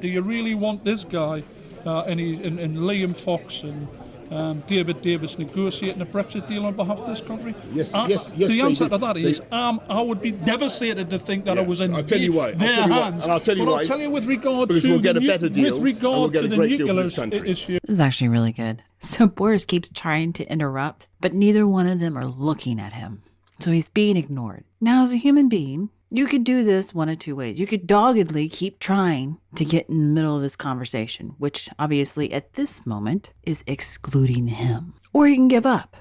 Do you really want this guy and Liam Fox and David Davis negotiating a Brexit deal on behalf of this country? Yes. The answer to that is I would be devastated to think that it was in I'll tell you why. their hands. I'll tell you why. I'll tell you with regard to we'll get a better deal, with regard to the nuclear issue. This is actually really good. So Boris keeps trying to interrupt, but neither one of them are looking at him. So he's being ignored. Now, as a human being, you could do this one of two ways. You could doggedly keep trying to get in the middle of this conversation, which obviously at this moment is excluding him. Or you can give up.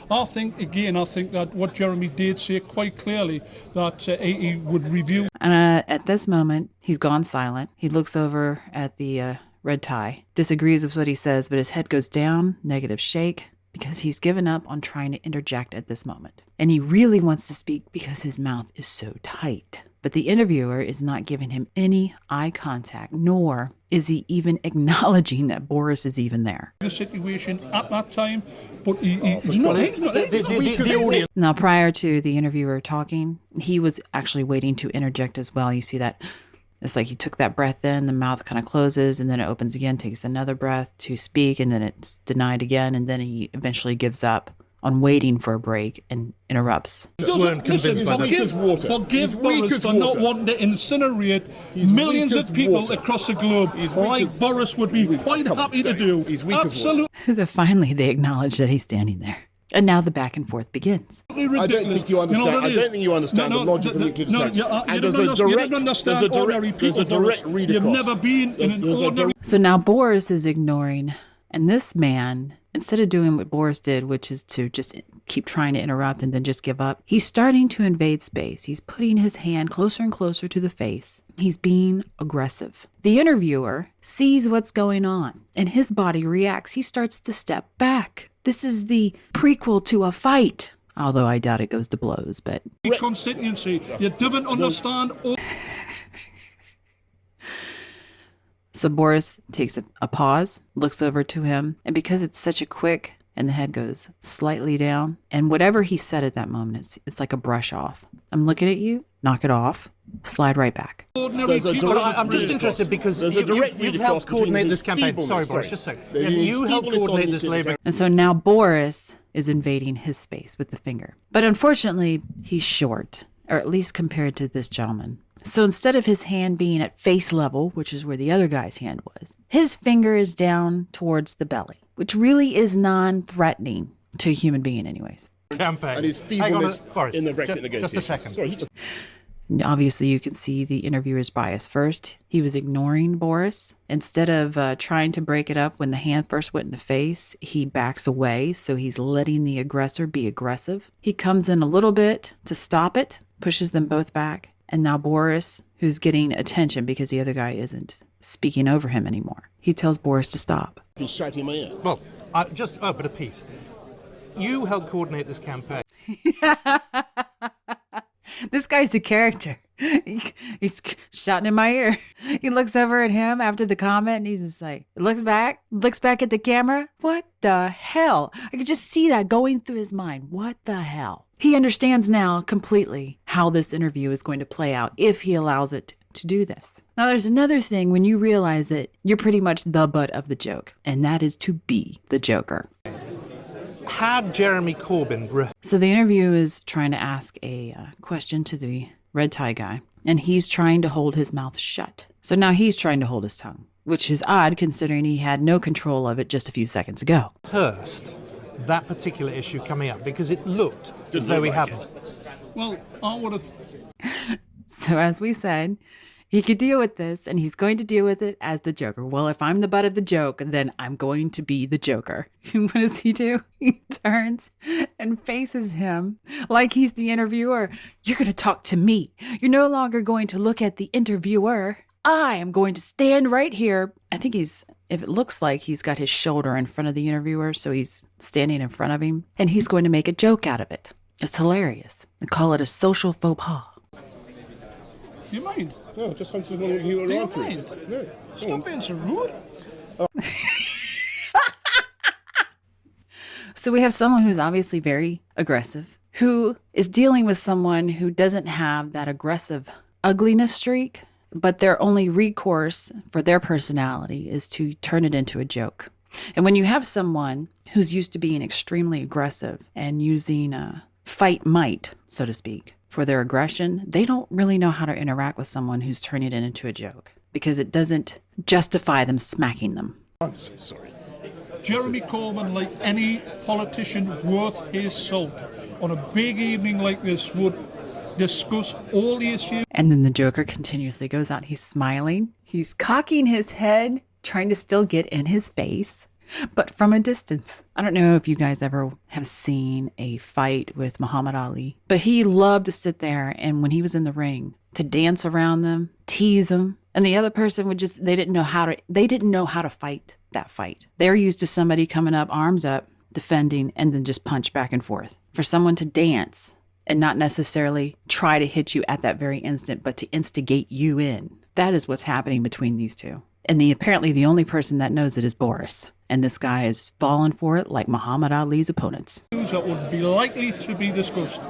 I think that what Jeremy did say quite clearly, that he would review. And at this moment, he's gone silent. He looks over at the red tie, disagrees with what he says, but his head goes down, negative shake, because he's given up on trying to interject at this moment. And he really wants to speak because his mouth is so tight. But the interviewer is not giving him any eye contact, nor is he even acknowledging that Boris is even there. The situation at that time, but Now, prior to the interviewer talking, he was actually waiting to interject as well. You see that it's like he took that breath in, the mouth kind of closes, and then it opens again, takes another breath to speak, and then it's denied again, and then he eventually gives up on waiting for a break and interrupts. Forgive Boris for not wanting to incinerate millions of people across the globe, like Boris would be quite happy to do. Absolutely. So finally, they acknowledge that he's standing there. And now the back and forth begins. I don't think you understand. I don't think you understand the logic of nuclear defense. And there's a direct read across. You've never been in an ordinary. So now Boris is ignoring, and this man, instead of doing what Boris did, which is to just keep trying to interrupt and then just give up, he's starting to invade space. He's putting his hand closer and closer to the face. He's being aggressive. The interviewer sees what's going on, and his body reacts. He starts to step back. This is the prequel to a fight. Although I doubt it goes to blows, but... Constituency, you don't understand... So Boris takes a pause, looks over to him, and because it's such a quick, and the head goes slightly down, and whatever he said at that moment, it's like a brush off. I'm looking at you, knock it off, slide right back. I'm just interested because you've helped coordinate this campaign. Sorry, Boris, just a second. You helped coordinate this Labour. And so now Boris is invading his space with the finger. But unfortunately, he's short, or at least compared to this gentleman. So instead of his hand being at face level, which is where the other guy's hand was, his finger is down towards the belly, which really is non-threatening to a human being anyways. Campaign. And his feebleness Boris, in the Brexit negotiations. Just a second. Sorry, Obviously, you can see the interviewer's bias. First, he was ignoring Boris. Instead of trying to break it up when the hand first went in the face, he backs away, so he's letting the aggressor be aggressive. He comes in a little bit to stop it, pushes them both back. And now Boris, who's getting attention because the other guy isn't speaking over him anymore, he tells Boris to stop. He's shouting in my ear. Well, but a piece. You helped coordinate this campaign. This guy's a character. He's shouting in my ear. He looks over at him after the comment and he's just like, looks back at the camera. What the hell? I could just see that going through his mind. What the hell? He understands now completely how this interview is going to play out if he allows it to do this. Now, there's another thing when you realize that you're pretty much the butt of the joke, and that is to be the joker. Had Jeremy Corbyn... So the interview is trying to ask a question to the red tie guy, and he's trying to hold his mouth shut. So now he's trying to hold his tongue, which is odd considering he had no control of it just a few seconds ago. ...rehearsed that particular issue coming up, because it looked as though he hadn't. Well, I would have... So as we said, he could deal with this, and he's going to deal with it as the Joker. Well, if I'm the butt of the joke, then I'm going to be the Joker. What does he do? He turns and faces him like he's the interviewer. You're going to talk to me. You're no longer going to look at the interviewer. I am going to stand right here. I think if it looks like he's got his shoulder in front of the interviewer, so he's standing in front of him, and he's going to make a joke out of it. It's hilarious. They call it a social faux pas. You mind? No, just answer one of your answers. No. Stop being so rude. So we have someone who's obviously very aggressive, who is dealing with someone who doesn't have that aggressive ugliness streak, but their only recourse for their personality is to turn it into a joke. And when you have someone who's used to being extremely aggressive and using fight might, so to speak, for their aggression, they don't really know how to interact with someone who's turning it into a joke because it doesn't justify them smacking them. I'm so sorry. Jeremy Corbyn, like any politician worth his salt, on a big evening like this would discuss all the issues. And then the Joker continuously goes out. He's smiling. He's cocking his head, trying to still get in his face, but from a distance. I don't know if you guys ever have seen a fight with Muhammad Ali, but he loved to sit there and when he was in the ring, to dance around them, tease them. And the other person would just, they didn't know how to fight that fight. They're used to somebody coming up, arms up, defending, and then just punch back and forth. For someone to dance and not necessarily try to hit you at that very instant, but to instigate you in. That is what's happening between these two. And apparently the only person that knows it is Boris. And this guy is falling for it like Muhammad Ali's opponents. That would be likely to be discussed.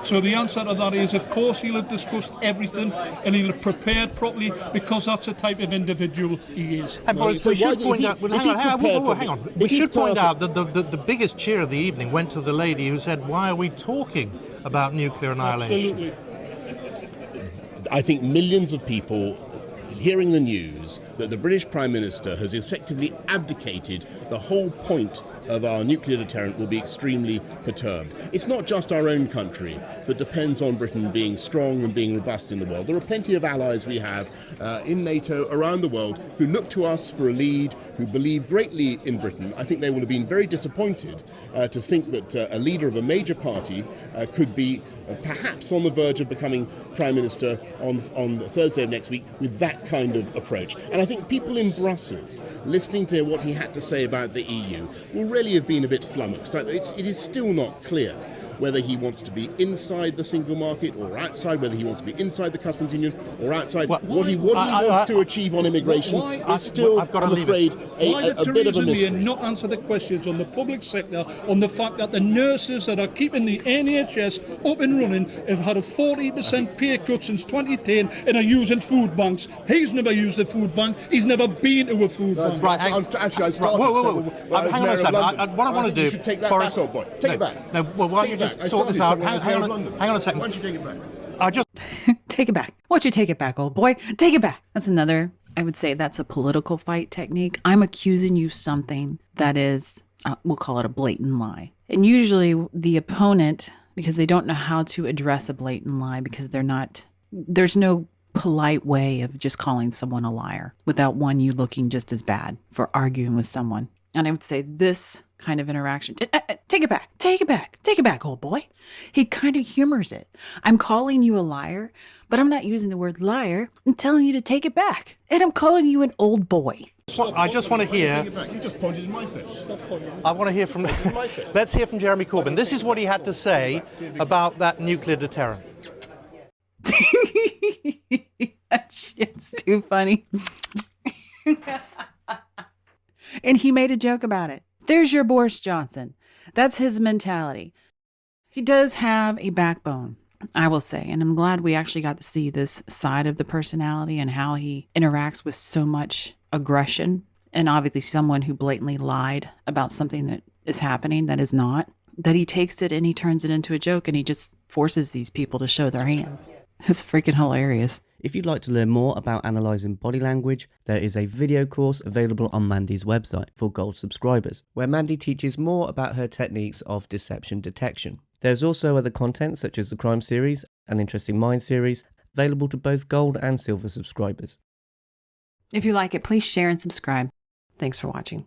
So the answer to that is, of course, he'll have discussed everything and he'll have prepared properly because that's the type of individual he is. And Boris, we should point out, hang on. We should point out that the biggest cheer of the evening went to the lady who said, why are we talking about nuclear annihilation? Absolutely. I think millions of people hearing the news that the British Prime Minister has effectively abdicated the whole point of our nuclear deterrent will be extremely perturbed. It's not just our own country that depends on Britain being strong and being robust in the world. There are plenty of allies we have in NATO around the world who look to us for a lead, who believe greatly in Britain. I think they will have been very disappointed to think that a leader of a major party could be perhaps on the verge of becoming Prime Minister on Thursday of next week with that kind of approach. And I think people in Brussels, listening to what he had to say about the EU, will really have been a bit flummoxed. It is still not clear whether he wants to be inside the single market or outside, whether he wants to be inside the customs union or outside. What he wants to achieve on immigration is still, I'm afraid, a bit of a mystery. Not answer the questions on the public sector, on the fact that the nurses that are keeping the NHS up and running have had a 40% pay cut since 2010 and are using food banks. He's never used a food bank. He's never been to a food bank. Right. Actually, I started. Hang on a second. What I want to do, you should take that Boris, back, old boy. Take it back. No, well, why don't you just sort this out? Hang on a second. Why don't you take it back? Take it back. Why don't you take it back, old boy? Take it back. That's another, I would say that's a political fight technique. I'm accusing you something that is, we'll call it a blatant lie. And usually the opponent, because they don't know how to address a blatant lie, because there's no polite way of just calling someone a liar without you looking just as bad for arguing with someone. And I would say this kind of interaction, take it back, old boy. He kind of humors it. I'm calling you a liar, but I'm not using the word liar. I'm telling you to take it back. And I'm calling you an old boy. I just want to hear. You just pointed in my face. I want to hear from. Let's hear from Jeremy Corbyn. This is what he had to say about that nuclear deterrent. That shit's too funny. And he made a joke about it. There's your Boris Johnson. That's his mentality. He does have a backbone, I will say. And I'm glad we actually got to see this side of the personality and how he interacts with so much aggression. And obviously someone who blatantly lied about something that is happening that is not. That he takes it and he turns it into a joke and he just forces these people to show their hands. It's freaking hilarious. If you'd like to learn more about analysing body language, there is a video course available on Mandy's website for Gold subscribers, where Mandy teaches more about her techniques of deception detection. There's also other content such as the Crime series and Interesting Minds series, available to both Gold and Silver subscribers. If you like it, please share and subscribe. Thanks for watching.